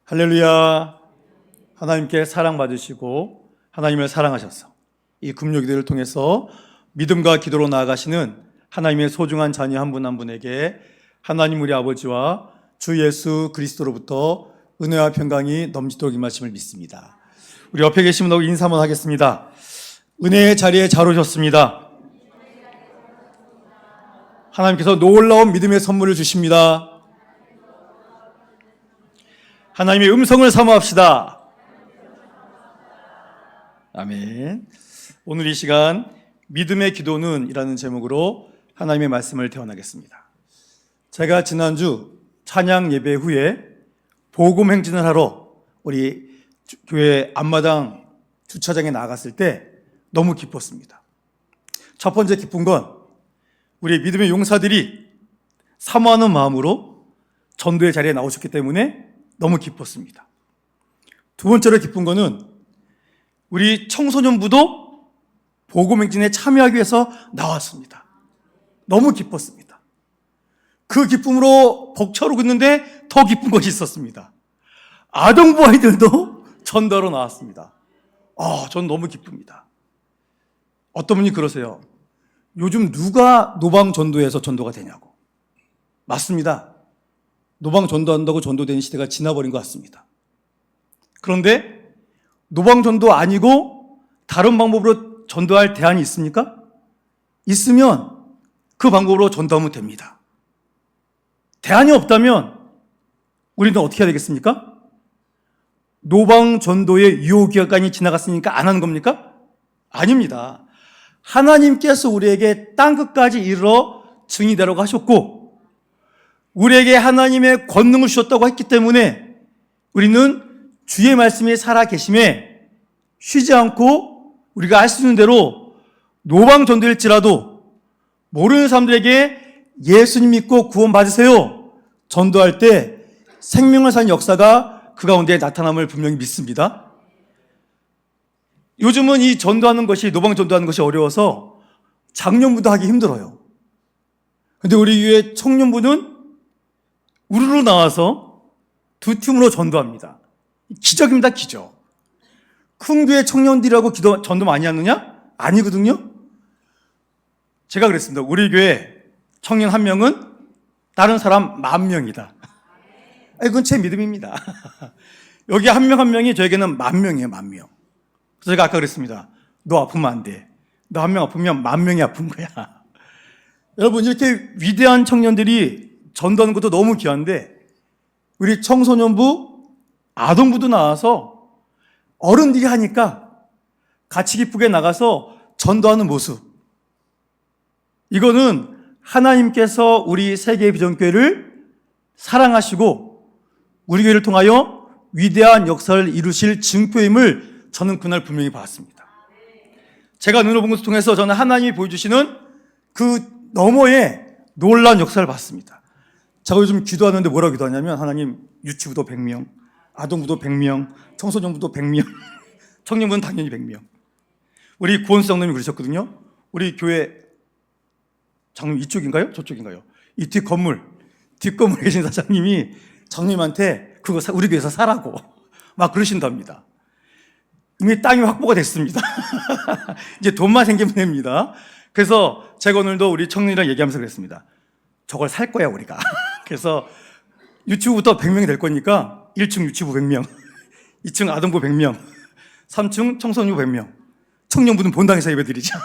할렐루야. 하나님께 사랑받으시고 하나님을 사랑하셔서 이 금요기도를 통해서 믿음과 기도로 나아가시는 하나님의 소중한 자녀 한 분 한 분에게 하나님 우리 아버지와 주 예수 그리스도로부터 은혜와 평강이 넘치도록 임하심을 믿습니다. 우리 옆에 계신 분하고 인사 한번 하겠습니다. 은혜의 자리에 잘 오셨습니다. 하나님께서 놀라운 믿음의 선물을 주십니다. 하나님의 음성을 사모합시다. 아멘. 오늘 이 시간 믿음의 기도는 이라는 제목으로 하나님의 말씀을 대원하겠습니다. 제가 지난주 찬양 예배 후에 복음 행진을 하러 우리 교회 앞마당 주차장에 나갔을 때 너무 기뻤습니다. 첫 번째 기쁜 건 우리 믿음의 용사들이 사모하는 마음으로 전도의 자리에 나오셨기 때문에 너무 기뻤습니다. 두 번째로 기쁜 거는 우리 청소년부도 복음 행진에 참여하기 위해서 나왔습니다. 너무 기뻤습니다. 그 기쁨으로 벅차오르고 있는데 더 기쁜 것이 있었습니다. 아동부 아이들도 전도하러 나왔습니다. 전 너무 기쁩니다. 어떤 분이 그러세요. 요즘 누가 노방 전도에서 전도가 되냐고. 맞습니다. 노방 전도한다고 전도되는 시대가 지나버린 것 같습니다. 그런데 노방 전도 아니고 다른 방법으로 전도할 대안이 있습니까? 있으면 그 방법으로 전도하면 됩니다. 대안이 없다면 우리는 어떻게 해야 되겠습니까? 노방 전도의 유효기간이 지나갔으니까 안 하는 겁니까? 아닙니다. 하나님께서 우리에게 땅끝까지 이르러 증인이 되라고 하셨고 우리에게 하나님의 권능을 주셨다고 했기 때문에 우리는 주의 말씀이 살아계심에 쉬지 않고 우리가 할 수 있는 대로 노방 전도일지라도 모르는 사람들에게 예수님 믿고 구원 받으세요 전도할 때 생명을 사는 역사가 그 가운데 나타남을 분명히 믿습니다. 요즘은 이 전도하는 것이 노방 전도하는 것이 어려워서 장년부도 하기 힘들어요. 그런데 우리 교회 청년부는 우르르 나와서 두 팀으로 전도합니다. 기적입니다, 기적. 큰 교회 청년들이라고 전도 많이 하느냐? 아니거든요. 제가 그랬습니다. 우리 교회 청년 한 명은 다른 사람 10,000명이다. 이건 제 믿음입니다. 여기 한 명 한 명이 저에게는 10,000명이에요, 10,000명. 그래서 제가 아까 그랬습니다. 너 아프면 안 돼. 너 한 명 아프면 10,000명이 아픈 거야. 여러분, 이렇게 위대한 청년들이 전도하는 것도 너무 귀한데 우리 청소년부, 아동부도 나와서 어른들이 하니까 같이 기쁘게 나가서 전도하는 모습, 이거는 하나님께서 우리 세계비전교회를 사랑하시고 우리 교회를 통하여 위대한 역사를 이루실 증표임을 저는 그날 분명히 봤습니다. 제가 눈을 본 것을 통해서 저는 하나님이 보여주시는 그 너머의 놀라운 역사를 봤습니다. 제가 요즘 기도하는데 뭐라고 기도하냐면 하나님 유치부도 100명, 아동부도 100명, 청소년부도 100명, 청년부는 당연히 100명. 우리 구원수 장로님이 그러셨거든요. 우리 교회 장로님 이쪽인가요? 저쪽인가요? 이 뒷건물에 계신 사장님이 장로님한테 그거 우리 교회에서 사라고 막 그러신답니다. 이미 땅이 확보가 됐습니다. 이제 돈만 생기면 됩니다. 그래서 제가 오늘도 우리 청년이랑 얘기하면서 그랬습니다. 저걸 살 거야 우리가. 그래서 유치부부터 100명이 될 거니까 1층 유치부 100명, 2층 아동부 100명, 3층 청소년부 100명, 청년부는 본당에서 예배드리자.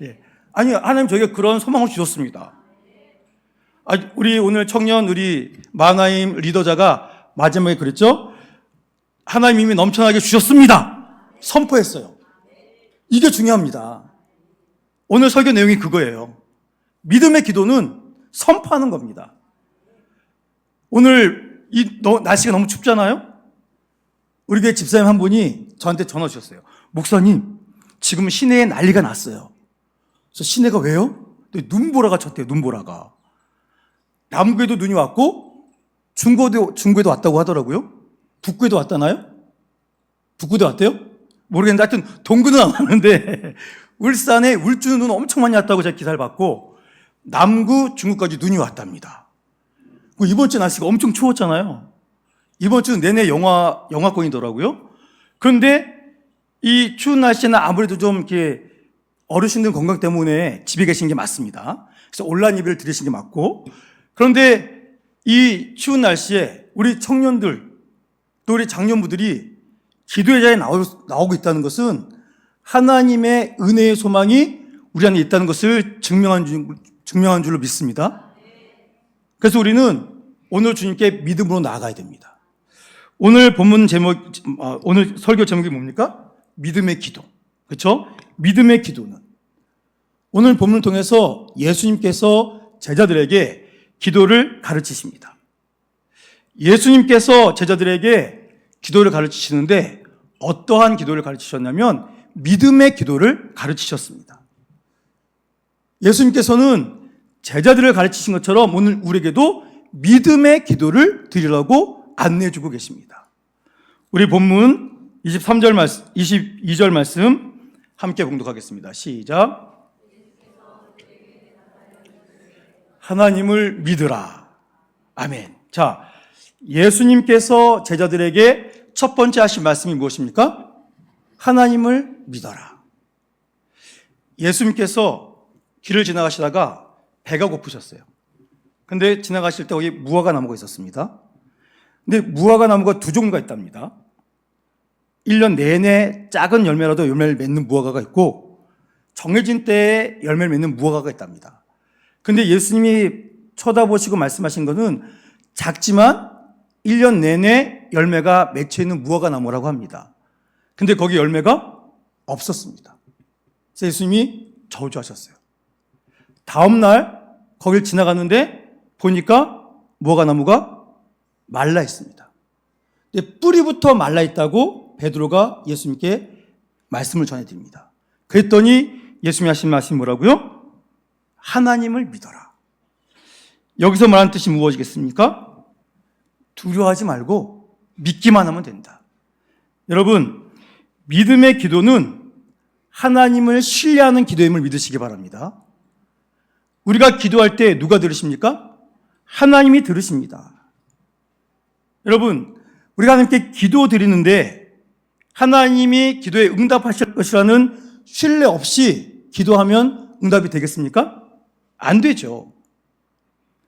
예. 아니 하나님 저에게 그런 소망을 주셨습니다. 우리 오늘 청년 우리 마나임 리더자가 마지막에 그랬죠. 하나님 이미 넘쳐나게 주셨습니다. 선포했어요. 이게 중요합니다. 오늘 설교 내용이 그거예요. 믿음의 기도는 선포하는 겁니다. 오늘 날씨가 너무 춥잖아요? 우리 교회 집사님 한 분이 저한테 전화 주셨어요. 목사님, 지금 시내에 난리가 났어요. 그래서 시내가 왜요? 눈보라가 쳤대요, 눈보라가. 남구에도 눈이 왔고, 중구에도 왔다고 하더라고요. 북구에도 왔다나요? 북구도 왔대요? 모르겠는데 하여튼 동구는 안 왔는데 울산에 울주는 눈 엄청 많이 왔다고 제가 기사를 봤고 남구, 중구까지 눈이 왔답니다. 이번 주 날씨가 엄청 추웠잖아요. 이번 주 내내 영하권이더라고요. 그런데 이 추운 날씨에는 아무래도 좀 이렇게 어르신들 건강 때문에 집에 계신 게 맞습니다. 그래서 온라인 예배를 드리신 게 맞고, 그런데 이 추운 날씨에 우리 청년들 또 우리 장년부들이 기도의 자리에 나오고 있다는 것은 하나님의 은혜의 소망이 우리 안에 있다는 것을 증명한 줄로 믿습니다. 그래서 우리는 오늘 주님께 믿음으로 나아가야 됩니다. 오늘 본문 제목, 오늘 설교 제목이 뭡니까? 믿음의 기도. 그렇죠? 믿음의 기도는 오늘 본문을 통해서 예수님께서 제자들에게 기도를 가르치십니다. 예수님께서 제자들에게 기도를 가르치시는데 어떠한 기도를 가르치셨냐면 믿음의 기도를 가르치셨습니다. 예수님께서는 제자들을 가르치신 것처럼 오늘 우리에게도 믿음의 기도를 드리라고 안내해주고 계십니다. 우리 본문 22절 말씀 함께 봉독하겠습니다. 시작. 하나님을 믿으라. 아멘. 자, 예수님께서 제자들에게 첫 번째 하신 말씀이 무엇입니까? 하나님을 믿어라. 예수님께서 길을 지나가시다가 배가 고프셨어요. 근데 지나가실 때 거기 무화과 나무가 있었습니다. 근데 무화과 나무가 두 종류가 있답니다. 1년 내내 작은 열매라도 열매를 맺는 무화과가 있고 정해진 때에 열매를 맺는 무화과가 있답니다. 근데 예수님이 쳐다보시고 말씀하신 것은 작지만 1년 내내 열매가 맺혀 있는 무화과 나무라고 합니다. 근데 거기 열매가 없었습니다. 그래서 예수님이 저주하셨어요. 다음 날 거길 지나갔는데 보니까 무화과 나무가 말라 있습니다. 근데 뿌리부터 말라 있다고 베드로가 예수님께 말씀을 전해드립니다. 그랬더니 예수님이 하신 말씀이 뭐라고요? 하나님을 믿어라. 여기서 말하는 뜻이 무엇이겠습니까? 두려워하지 말고 믿기만 하면 된다. 여러분, 믿음의 기도는 하나님을 신뢰하는 기도임을 믿으시기 바랍니다. 우리가 기도할 때 누가 들으십니까? 하나님이 들으십니다. 여러분, 우리가 하나님께 기도 드리는데 하나님이 기도에 응답하실 것이라는 신뢰 없이 기도하면 응답이 되겠습니까? 안 되죠.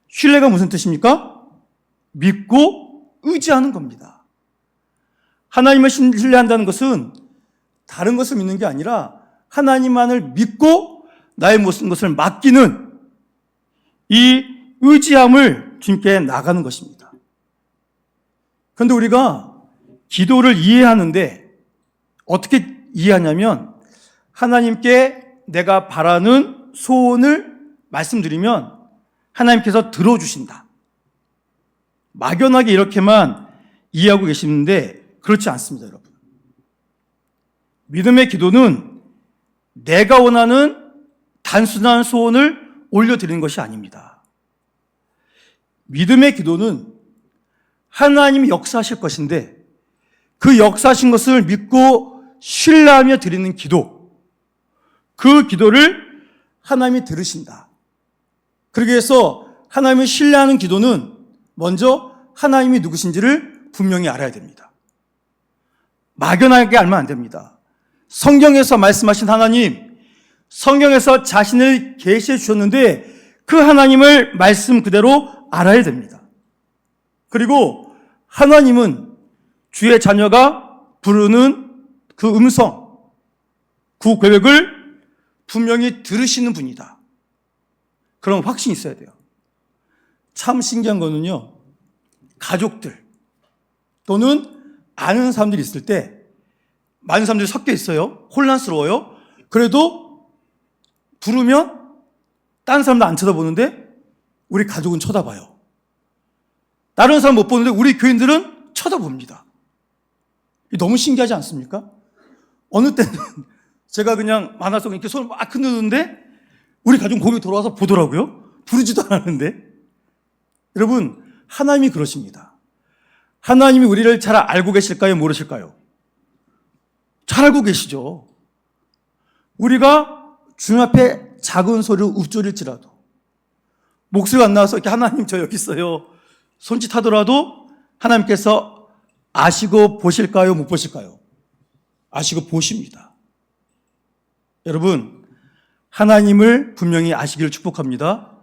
신뢰가 무슨 뜻입니까? 믿고 의지하는 겁니다. 하나님을 신뢰한다는 것은 다른 것을 믿는 게 아니라 하나님만을 믿고 나의 모든 것을 맡기는 이 의지함을 주님께 나가는 것입니다. 그런데 우리가 기도를 이해하는데 어떻게 이해하냐면 하나님께 내가 바라는 소원을 말씀드리면 하나님께서 들어주신다. 막연하게 이렇게만 이해하고 계시는데 그렇지 않습니다, 여러분. 믿음의 기도는 내가 원하는 단순한 소원을 올려드리는 것이 아닙니다. 믿음의 기도는 하나님이 역사하실 것인데 그 역사하신 것을 믿고 신뢰하며 드리는 기도, 그 기도를 하나님이 들으신다. 그러기 위해서 하나님을 신뢰하는 기도는 먼저 하나님이 누구신지를 분명히 알아야 됩니다. 막연하게 알면 안 됩니다. 성경에서 말씀하신 하나님, 성경에서 자신을 계시해 주셨는데 그 하나님을 말씀 그대로 알아야 됩니다. 그리고 하나님은 주의 자녀가 부르는 그 음성, 그 고백을 분명히 들으시는 분이다. 그런 확신이 있어야 돼요. 참 신기한 거는요, 가족들 또는 아는 사람들이 있을 때 많은 사람들이 섞여 있어요. 혼란스러워요. 그래도 부르면 다른 사람도 안 쳐다보는데 우리 가족은 쳐다봐요. 다른 사람 못 보는데 우리 교인들은 쳐다봅니다. 너무 신기하지 않습니까? 어느 때는 제가 그냥 만화 속에 이렇게 손을 막 흔드는데 우리 가족은 거기 돌아와서 보더라고요. 부르지도 않았는데. 여러분, 하나님이 그러십니다. 하나님이 우리를 잘 알고 계실까요? 모르실까요? 잘 알고 계시죠. 우리가 주님 앞에 작은 소리로 읊조릴지라도 목소리가 안 나와서 이렇게 하나님 저 여기 있어요 손짓하더라도 하나님께서 아시고 보실까요? 못 보실까요? 아시고 보십니다. 여러분, 하나님을 분명히 아시기를 축복합니다.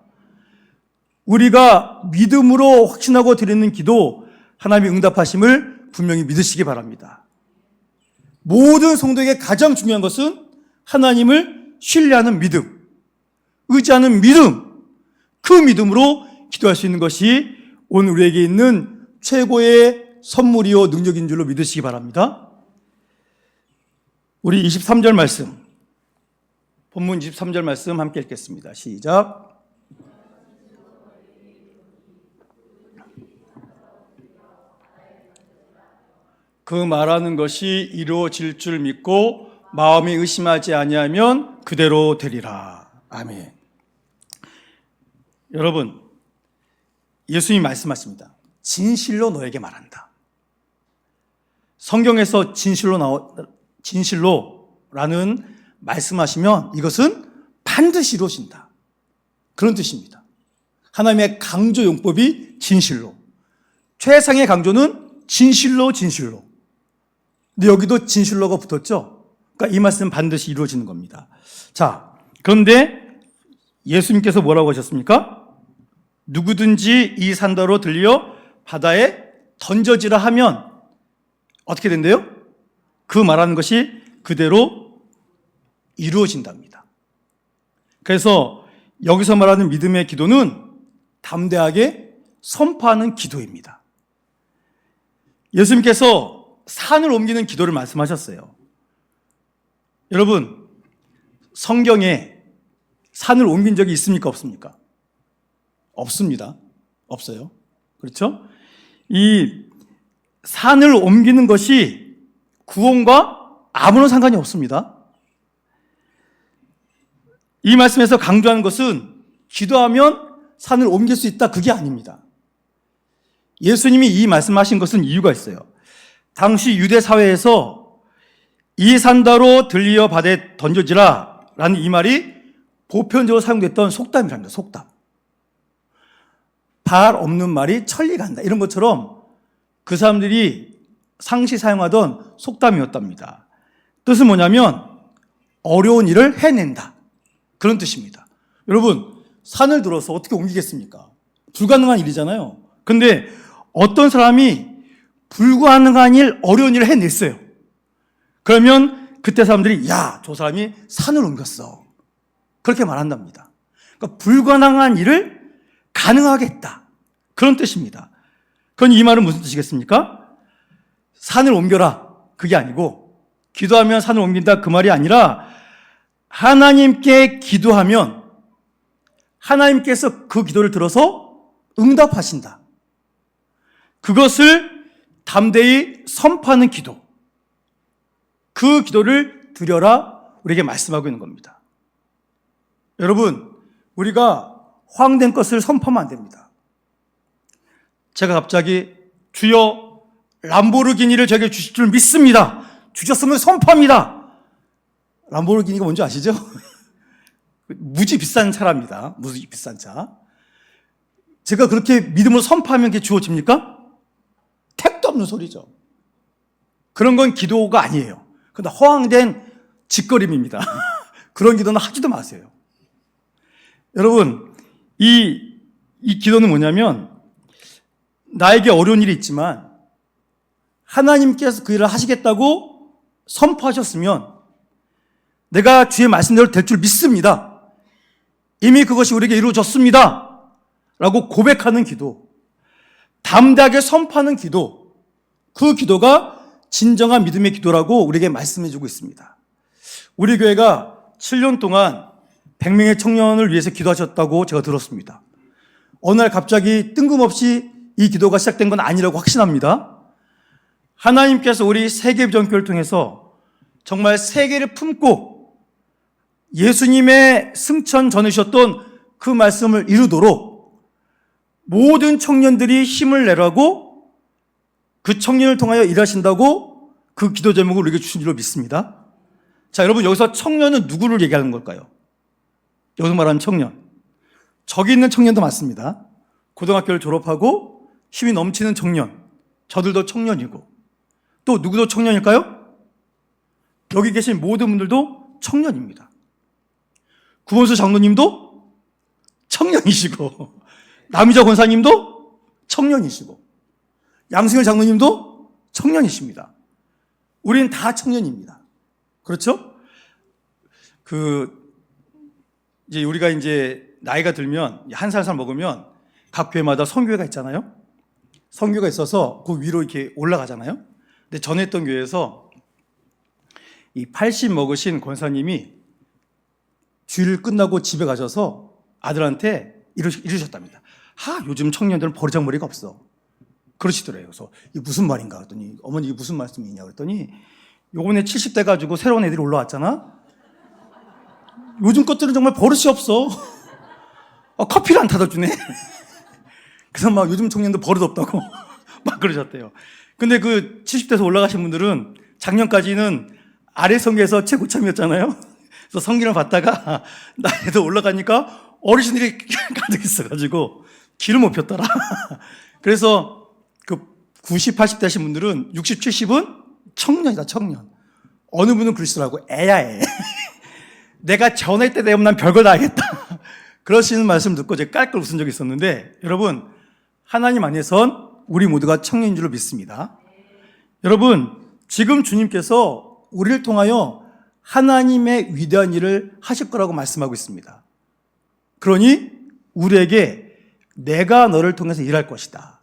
우리가 믿음으로 확신하고 드리는 기도, 하나님이 응답하심을 분명히 믿으시기 바랍니다. 모든 성도에게 가장 중요한 것은 하나님을 신뢰하는 믿음, 의지하는 믿음, 그 믿음으로 기도할 수 있는 것이 오늘 우리에게 있는 최고의 선물이요 능력인 줄로 믿으시기 바랍니다. 우리 23절 말씀, 본문 23절 말씀 함께 읽겠습니다. 시작. 그 말하는 것이 이루어질 줄 믿고 마음이 의심하지 아니하면 그대로 되리라. 아멘. 여러분, 예수님이 말씀하십니다. 진실로 너에게 말한다. 성경에서 진실로라는 말씀하시면 이것은 반드시 이루어진다. 그런 뜻입니다. 하나님의 강조 용법이 진실로. 최상의 강조는 진실로. 근데 여기도 진실로가 붙었죠? 그러니까 이 말씀은 반드시 이루어지는 겁니다. 자, 그런데 예수님께서 뭐라고 하셨습니까? 누구든지 이 산더로 들려 바다에 던져지라 하면 어떻게 된대요? 그 말하는 것이 그대로 이루어진답니다. 그래서 여기서 말하는 믿음의 기도는 담대하게 선포하는 기도입니다. 예수님께서 산을 옮기는 기도를 말씀하셨어요. 여러분, 성경에 산을 옮긴 적이 있습니까? 없습니까? 없습니다. 없어요. 그렇죠? 이 산을 옮기는 것이 구원과 아무런 상관이 없습니다. 이 말씀에서 강조하는 것은 기도하면 산을 옮길 수 있다, 그게 아닙니다. 예수님이 이 말씀하신 것은 이유가 있어요. 당시 유대 사회에서 이 산더로 들리어 바다에 던져지라 라는 이 말이 보편적으로 사용됐던 속담이랍니다. 속담. 발 없는 말이 천리 간다, 이런 것처럼 그 사람들이 상시 사용하던 속담이었답니다. 뜻은 뭐냐면 어려운 일을 해낸다, 그런 뜻입니다. 여러분, 산을 들어서 어떻게 옮기겠습니까? 불가능한 일이잖아요. 근데 어떤 사람이 불가능한 일, 어려운 일을 해냈어요. 그러면 그때 사람들이 야, 저 사람이 산을 옮겼어, 그렇게 말한답니다. 그러니까 불가능한 일을 가능하게 했다, 그런 뜻입니다. 그럼 이 말은 무슨 뜻이겠습니까? 산을 옮겨라, 그게 아니고, 기도하면 산을 옮긴다, 그 말이 아니라 하나님께 기도하면 하나님께서 그 기도를 들어서 응답하신다. 그것을 담대히 선포하는 기도, 그 기도를 드려라 우리에게 말씀하고 있는 겁니다. 여러분, 우리가 허황된 것을 선포하면 안 됩니다. 제가 갑자기 주여 람보르기니를 저에게 주실 줄 믿습니다, 주셨으면 선포합니다. 람보르기니가 뭔지 아시죠? 무지 비싼 차랍니다. 무지 비싼 차. 제가 그렇게 믿음으로 선포하면 그게 주어집니까? 택도 없는 소리죠. 그런 건 기도가 아니에요. 그런데 허황된 짓거림입니다. 그런 기도는 하지도 마세요. 여러분, 이 기도는 뭐냐면 나에게 어려운 일이 있지만 하나님께서 그 일을 하시겠다고 선포하셨으면 내가 주의 말씀대로 될 줄 믿습니다, 이미 그것이 우리에게 이루어졌습니다 라고 고백하는 기도, 담대하게 선포하는 기도, 그 기도가 진정한 믿음의 기도라고 우리에게 말씀해 주고 있습니다. 우리 교회가 7년 동안 100명의 청년을 위해서 기도하셨다고 제가 들었습니다. 어느 날 갑자기 뜬금없이 이 기도가 시작된 건 아니라고 확신합니다. 하나님께서 우리 세계비전교회를 통해서 정말 세계를 품고 예수님의 승천 전해주셨던 그 말씀을 이루도록 모든 청년들이 힘을 내라고, 그 청년을 통하여 일하신다고 그 기도 제목을 우리에게 주신 줄로 믿습니다. 자, 여러분, 여기서 청년은 누구를 얘기하는 걸까요? 여기서 말하는 청년, 저기 있는 청년도 맞습니다. 고등학교를 졸업하고 힘이 넘치는 청년, 저들도 청년이고, 또 누구도 청년일까요? 여기 계신 모든 분들도 청년입니다. 구원수 장로님도 청년이시고, 남희자 권사님도 청년이시고, 양승열 장로님도 청년이십니다. 우리는 다 청년입니다. 그렇죠? 이제 우리가 이제 나이가 들면, 한 살 먹으면 각 교회마다 선교회가 있잖아요? 선교가 있어서 그 위로 이렇게 올라가잖아요? 근데 전에 했던 교회에서 이 80 먹으신 권사님이 주일 끝나고 집에 가셔서 아들한테 이러셨답니다. 요즘 청년들은 버르장머리가 없어. 그러시더래요. 그래서 이게 무슨 말인가 그랬더니, 어머니 이게 무슨 말씀이냐 그랬더니, 요번에 70대 가지고 새로운 애들이 올라왔잖아? 요즘 것들은 정말 버릇이 없어. 커피를 안 타다 주네. 그래서 막 요즘 청년도 버릇 없다고 막 그러셨대요. 근데 그 70대에서 올라가신 분들은 작년까지는 아래 성계에서 최고참이었잖아요. 그래서 성기를 받다가 나이도 올라가니까 어르신들이 가득 있어가지고 길을 못 폈더라. 그래서 그 90, 80대 하신 분들은 60, 70은 청년이다, 청년. 어느 분은 그러시더라고. 애야, 애. 내가 전에 때 되면 난 별거 다 하겠다. 그러시는 말씀 듣고 제가 깔깔 웃은 적이 있었는데, 여러분, 하나님 안에선 우리 모두가 청년인 줄로 믿습니다. 여러분, 지금 주님께서 우리를 통하여 하나님의 위대한 일을 하실 거라고 말씀하고 있습니다. 그러니 우리에게 내가 너를 통해서 일할 것이다.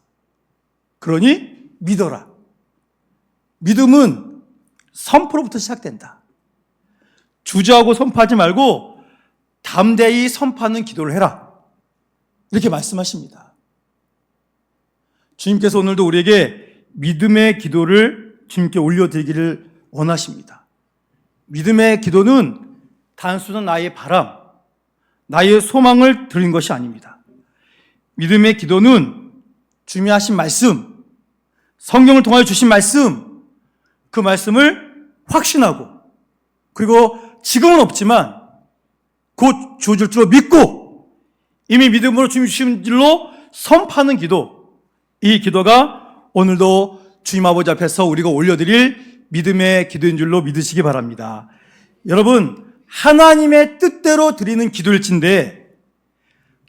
그러니 믿어라. 믿음은 선포로부터 시작된다. 주저하고 선포하지 말고 담대히 선포하는 기도를 해라. 이렇게 말씀하십니다. 주님께서 오늘도 우리에게 믿음의 기도를 주님께 올려드리기를 원하십니다. 믿음의 기도는 단순한 나의 바람, 나의 소망을 드린 것이 아닙니다. 믿음의 기도는 주님이 하신 말씀, 성경을 통하여 주신 말씀, 그 말씀을 확신하고, 그리고 지금은 없지만 곧 주어질 줄로 믿고 이미 믿음으로 주님 주신 줄로 선포하는 기도, 이 기도가 오늘도 주님 아버지 앞에서 우리가 올려드릴 믿음의 기도인 줄로 믿으시기 바랍니다. 여러분, 하나님의 뜻대로 드리는 기도일진데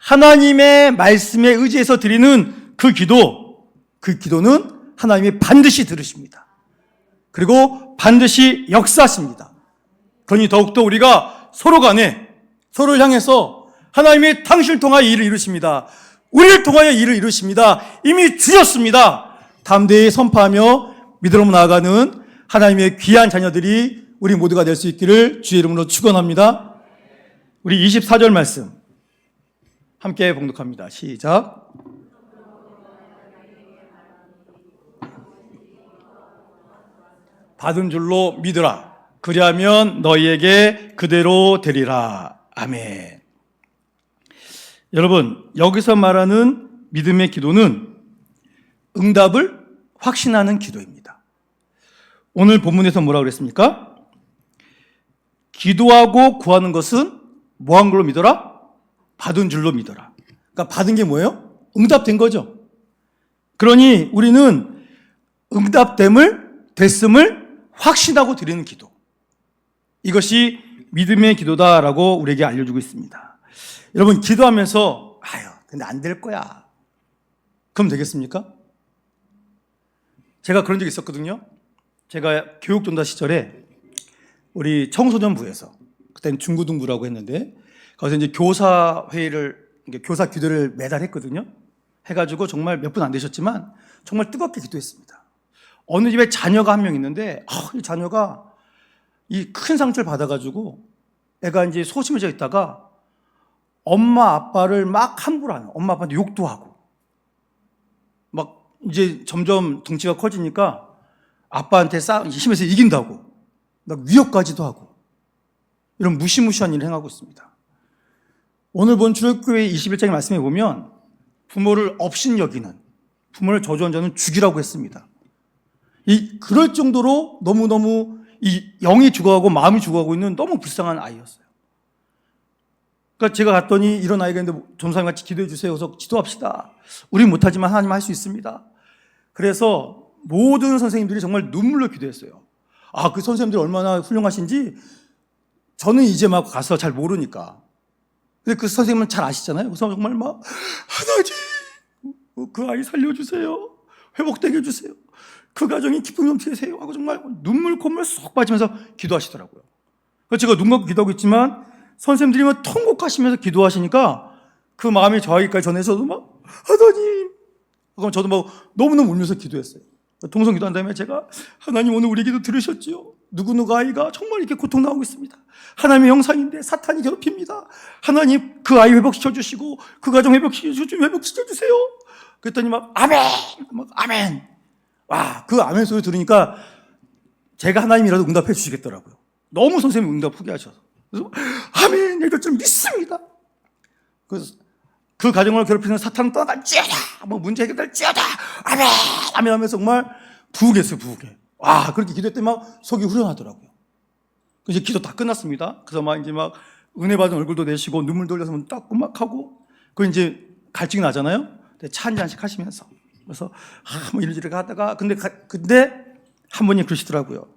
하나님의 말씀에 의지해서 드리는 그 기도는 하나님이 반드시 들으십니다. 그리고 반드시 역사하십니다. 그러니 더욱더 우리가 서로 간에 서로를 향해서 하나님이 당신을 통하여 일을 이루십니다. 우리를 통하여 일을 이루십니다. 이미 주셨습니다. 담대히 선포하며 믿음으로 나아가는 하나님의 귀한 자녀들이 우리 모두가 될 수 있기를 주의 이름으로 축원합니다. 우리 24절 말씀 함께 봉독합니다. 시작. 받은 줄로 믿으라. 그리하면 너희에게 그대로 되리라. 아멘. 여러분, 여기서 말하는 믿음의 기도는 응답을 확신하는 기도입니다. 오늘 본문에서 뭐라고 그랬습니까? 기도하고 구하는 것은 뭐 한 걸로 믿어라? 받은 줄로 믿어라. 그러니까 받은 게 뭐예요? 응답된 거죠. 그러니 우리는 됐음을 확신하고 드리는 기도. 이것이 믿음의 기도다라고 우리에게 알려주고 있습니다. 여러분, 기도하면서 근데 안 될 거야. 그럼 되겠습니까? 제가 그런 적이 있었거든요. 제가 교육전도 시절에 우리 청소년부에서, 그때는 중고등부라고 했는데, 거기서 이제 교사 기도를 매달 했거든요. 해가지고 정말 몇 분 안 되셨지만 정말 뜨겁게 기도했습니다. 어느 집에 자녀가 한 명 있는데, 이 자녀가 이 큰 상처를 받아가지고 애가 이제 소심해져 있다가 엄마 아빠를 막 함부로 하는, 엄마 아빠한테 욕도 하고, 막 이제 점점 덩치가 커지니까 아빠한테 힘에서 이긴다고 막 위협까지도 하고, 이런 무시무시한 일을 행하고 있습니다. 오늘 본 출애굽기 21장의 말씀에 보면 부모를 업신여기는, 부모를 저주한 자는 죽이라고 했습니다. 그럴 정도로 너무너무 이 영이 죽어가고 마음이 죽어가고 있는 너무 불쌍한 아이였어요. 그러니까 제가 갔더니 이런 아이가 있는데 전사님 같이 기도해 주세요. 그래서 기도합시다. 우리 못하지만 하나님 할 수 있습니다. 그래서 모든 선생님들이 정말 눈물로 기도했어요. 그 선생님들이 얼마나 훌륭하신지 저는 이제 막 가서 잘 모르니까. 근데 그 선생님은 잘 아시잖아요. 그래서 정말 막 하나님 그 아이 살려주세요. 회복되게 해주세요. 그 가정이 기쁨이 넘치게 하세요 하고 정말 눈물 콧물 쏙 빠지면서 기도하시더라고요. 그래서 제가 눈 감고 기도하고 있지만 선생님들이 막 통곡하시면서 기도하시니까 그 마음이 저에게까지 전해서도 막 하나님, 그럼 저도 막 너무너무 울면서 기도했어요. 동성 기도한 다음에 제가 하나님 오늘 우리 기도 들으셨지요? 누구누구 아이가 정말 이렇게 고통당하고 있습니다. 하나님의 형상인데 사탄이 괴롭힙니다. 하나님 그 아이 회복시켜주시고 그 가정 회복시켜주세요. 그랬더니 막 아멘, 막 아멘. 와, 그 아멘 소리 들으니까 제가 하나님이라도 응답해 주시겠더라고요. 너무 선생님이 응답 포기하셔서. 그래서 아멘, 이럴 줄 믿습니다. 그래서 그 가정을 괴롭히는 사탄은 떠나갈지어다, 뭐 문제 해결될지어다, 아멘, 아멘 하면서 정말 부흥했어요, 부흥해. 와, 그렇게 기도했더니 막 속이 후련하더라고요. 이제 기도 다 끝났습니다. 그래서 막 이제 막 은혜 받은 얼굴도 내시고 눈물 돌려서 문 닦고 막 하고, 그 이제 갈증이 나잖아요. 차 한 잔씩 하시면서. 그래서 뭐 이리저리 하다가 근데 한 분이 그러시더라고요.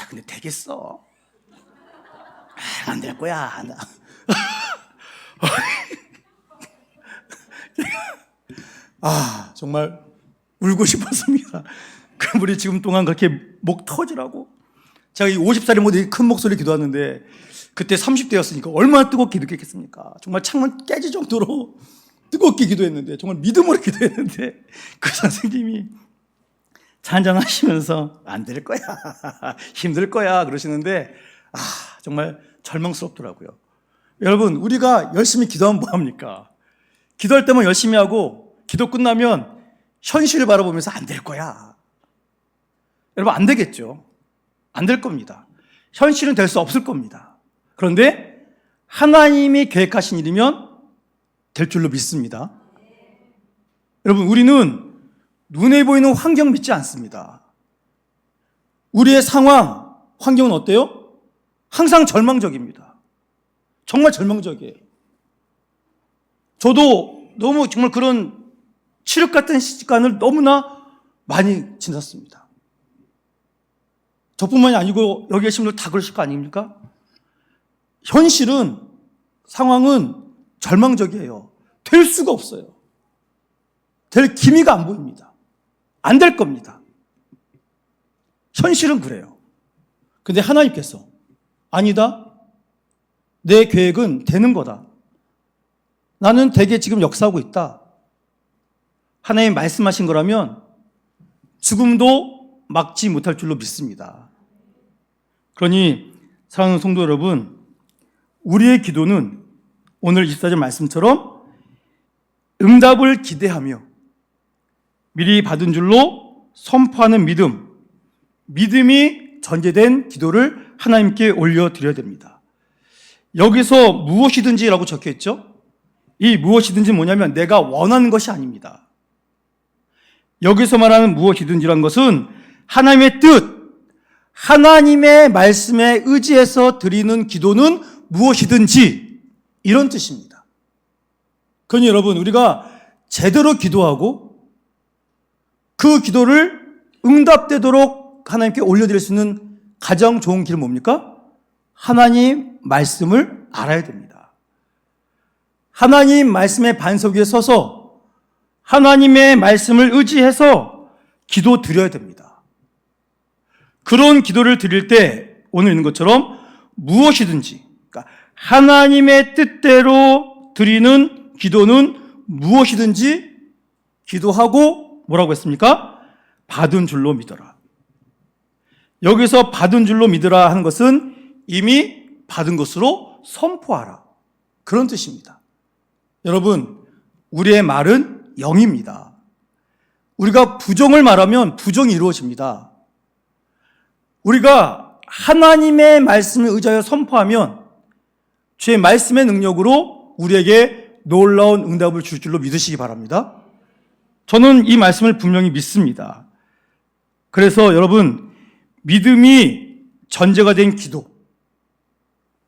근데 되겠어. 안 될 거야. 정말 울고 싶었습니다. 그분이 지금 동안 그렇게 목 터지라고. 제가 이 50살이 모두 큰 목소리 기도하는데 그때 30대였으니까 얼마나 뜨겁게 느꼈겠습니까? 정말 창문 깨질 정도로 뜨겁게 기도했는데, 정말 믿음으로 기도했는데 그 선생님이 잔잔하시면서 안 될 거야, 힘들 거야 그러시는데 정말 절망스럽더라고요. 여러분, 우리가 열심히 기도하면 뭐합니까? 기도할 때만 열심히 하고 기도 끝나면 현실을 바라보면서 안 될 거야. 여러분, 안 되겠죠. 안 될 겁니다. 현실은 될 수 없을 겁니다. 그런데 하나님이 계획하신 일이면 될 줄로 믿습니다. 여러분, 우리는 눈에 보이는 환경 믿지 않습니다. 우리의 상황, 환경은 어때요? 항상 절망적입니다. 정말 절망적이에요. 저도 너무 정말 그런 칠흑 같은 시간을 너무나 많이 지났습니다. 저뿐만이 아니고 여기 계신 분들 다 그러실 거 아닙니까? 현실은, 상황은 절망적이에요. 될 수가 없어요. 될 기미가 안 보입니다. 안 될 겁니다. 현실은 그래요. 근데 하나님께서 아니다. 내 계획은 되는 거다. 나는 되게 지금 역사하고 있다. 하나님 말씀하신 거라면 죽음도 막지 못할 줄로 믿습니다. 그러니 사랑하는 성도 여러분, 우리의 기도는 오늘 24절 말씀처럼 응답을 기대하며 미리 받은 줄로 선포하는 믿음, 믿음이 전제된 기도를 하나님께 올려드려야 됩니다. 여기서 무엇이든지라고 적혀있죠? 이 무엇이든지 뭐냐면 내가 원하는 것이 아닙니다. 여기서 말하는 무엇이든지란 것은 하나님의 뜻, 하나님의 말씀에 의지해서 드리는 기도는 무엇이든지, 이런 뜻입니다. 그러니 여러분, 우리가 제대로 기도하고 그 기도를 응답되도록 하나님께 올려드릴 수 있는 가장 좋은 길은 뭡니까? 하나님 말씀을 알아야 됩니다. 하나님 말씀의 반석 위에 서서 하나님의 말씀을 의지해서 기도 드려야 됩니다. 그런 기도를 드릴 때 오늘 있는 것처럼 무엇이든지, 그러니까 하나님의 뜻대로 드리는 기도는 무엇이든지 기도하고 뭐라고 했습니까? 받은 줄로 믿어라. 여기서 받은 줄로 믿으라 하는 것은 이미 받은 것으로 선포하라, 그런 뜻입니다. 여러분, 우리의 말은 영입니다. 우리가 부정을 말하면 부정이 이루어집니다. 우리가 하나님의 말씀을 의지하여 선포하면 주의 말씀의 능력으로 우리에게 놀라운 응답을 줄 줄로 믿으시기 바랍니다. 저는 이 말씀을 분명히 믿습니다. 그래서 여러분, 믿음이 전제가 된 기도,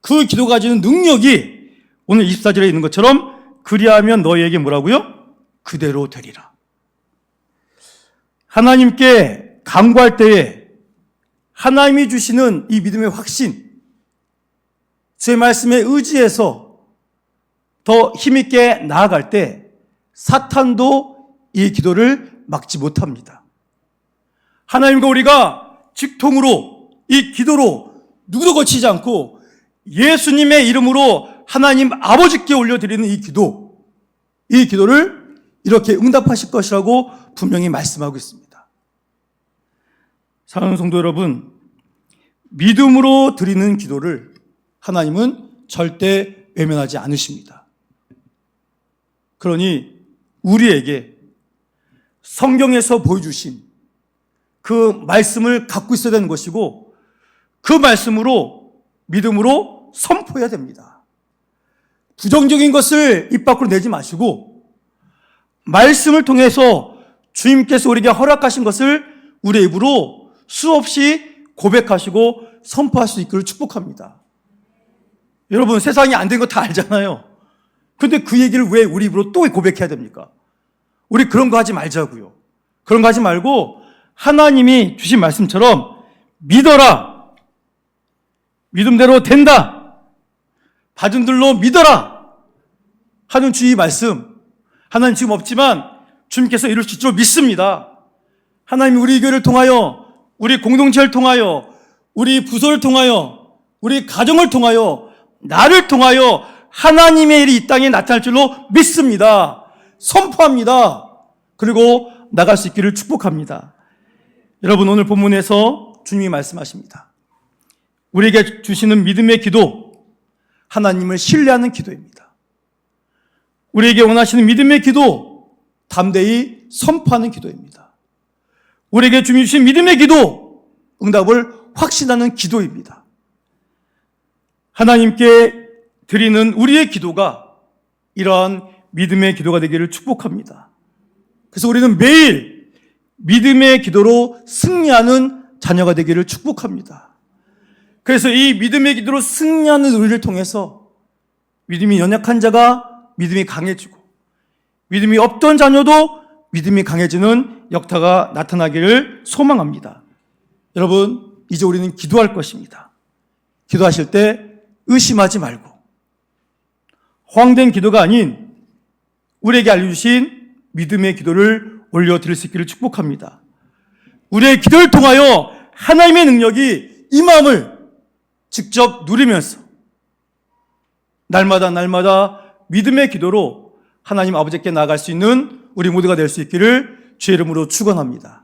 그 기도가 가지는 능력이 오늘 24절에 있는 것처럼 그리하면 너희에게 뭐라고요? 그대로 되리라. 하나님께 간구할 때에 하나님이 주시는 이 믿음의 확신, 주의 말씀에 의지해서 더 힘있게 나아갈 때 사탄도 이 기도를 막지 못합니다. 하나님과 우리가 직통으로 이 기도로 누구도 거치지 않고 예수님의 이름으로 하나님 아버지께 올려드리는 이 기도를 이렇게 응답하실 것이라고 분명히 말씀하고 있습니다. 사랑하는 성도 여러분, 믿음으로 드리는 기도를 하나님은 절대 외면하지 않으십니다. 그러니 우리에게 성경에서 보여주신 그 말씀을 갖고 있어야 되는 것이고 그 말씀으로 믿음으로 선포해야 됩니다. 부정적인 것을 입 밖으로 내지 마시고 말씀을 통해서 주님께서 우리에게 허락하신 것을 우리의 입으로 수없이 고백하시고 선포할 수 있기를 축복합니다. 여러분, 세상이 안 된 거 다 알잖아요. 근데 그 얘기를 왜 우리 입으로 또 고백해야 됩니까? 우리 그런 거 하지 말자고요. 그런 거 하지 말고 하나님이 주신 말씀처럼 믿어라. 믿음대로 된다. 받은 들로 믿어라. 하는 주의 말씀. 하나님 지금 없지만 주님께서 이룰 수 있도록 믿습니다. 하나님이 우리 교회를 통하여, 우리 공동체를 통하여, 우리 부서를 통하여, 우리 가정을 통하여, 나를 통하여 하나님의 일이 이 땅에 나타날 줄로 믿습니다. 선포합니다. 그리고 나갈 수 있기를 축복합니다. 여러분, 오늘 본문에서 주님이 말씀하십니다. 우리에게 주시는 믿음의 기도, 하나님을 신뢰하는 기도입니다. 우리에게 원하시는 믿음의 기도, 담대히 선포하는 기도입니다. 우리에게 주님이 주신 믿음의 기도, 응답을 확신하는 기도입니다. 하나님께 드리는 우리의 기도가 이러한 믿음의 기도가 되기를 축복합니다. 그래서 우리는 매일 믿음의 기도로 승리하는 자녀가 되기를 축복합니다. 그래서 이 믿음의 기도로 승리하는 우리를 통해서 믿음이 연약한 자가 믿음이 강해지고 믿음이 없던 자녀도 믿음이 강해지는 역사가 나타나기를 소망합니다. 여러분, 이제 우리는 기도할 것입니다. 기도하실 때 의심하지 말고 허황된 기도가 아닌 우리에게 알려주신 믿음의 기도를 올려드릴 수 있기를 축복합니다. 우리의 기도를 통하여 하나님의 능력이 이 마음을 직접 누리면서 날마다 믿음의 기도로 하나님 아버지께 나아갈 수 있는 우리 모두가 될 수 있기를 주의 이름으로 축원합니다.